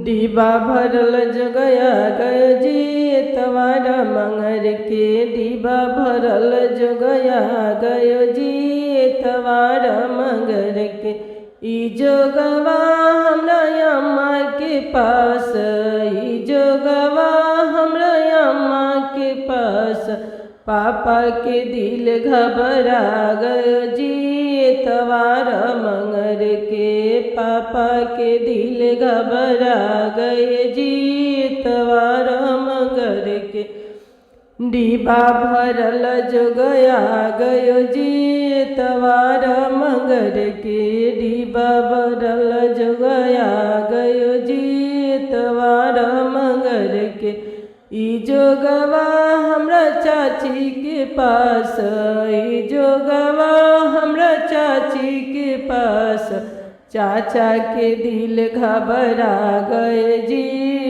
डिबा भरल जोगया गयो जी एतवार मंगर के। डिबा भरल जोगया गयो जी एतवार मंगर के। ई जोगवा हमरा अम्मा के पास, ई जोगवा हमरा अम्मा के पास। पापा के दिल घबरा गयो जी एतवार मंगर के। पापा के दिल घबरा गए जी एतवार मंगर के। डिबा भरल जोगया गयो जी एतवार मंगर के। डिबा भरल जोगया गयो जी एतवार मंगर के। ई जोगवा हमरा चाची के पास, ई जोगवा हमरा चाची के पास। चाचा के दिल घबरा गए जी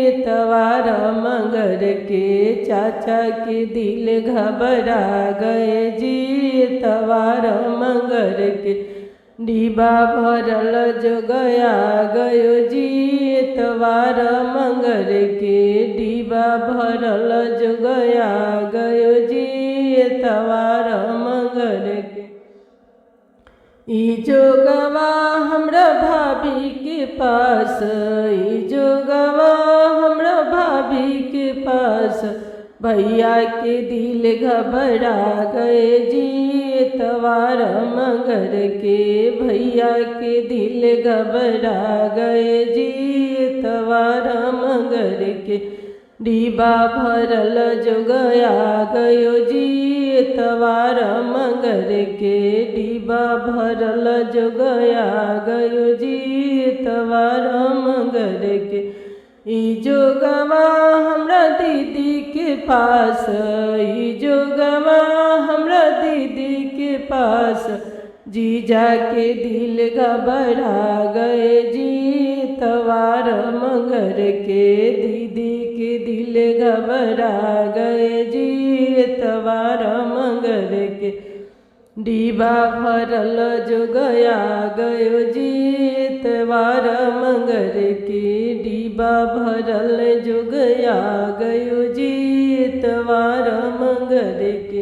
एतवार मंगर के। चाचा के दिल घबरा गए जी एतवार मंगर के। डिबा भरल जोगया गयो जी एतवार मंगर के। डिबा भरल जोगया गयो जी एतवार मंगर के। ई जोगवा हमरा भाभी के पास, ई जोगवा हमरा भाभी के पास। भैया के दिल घबरा गए जी एतवार मंगर के। भैया के दिल घबरा गए जी एतवार मंगर के। डिबा भरल जोगया गयो जी एतवार मंगर के। डिबा भरल जोगया गयो जी एतवार मंगर के। ई जोगवा हमरा दीदी के पास, ई जोगवा हमरा दीदी के पास। जीजा के दिल घबरा गए जी एतवार मंगर के। दीदी के दिल घबरा गए जी एतवार मंगर के। डिबा भरल जोगया गयो जी एतवार मंगर के। डिबा भरल जोगया गयो जी एतवार मंगर के।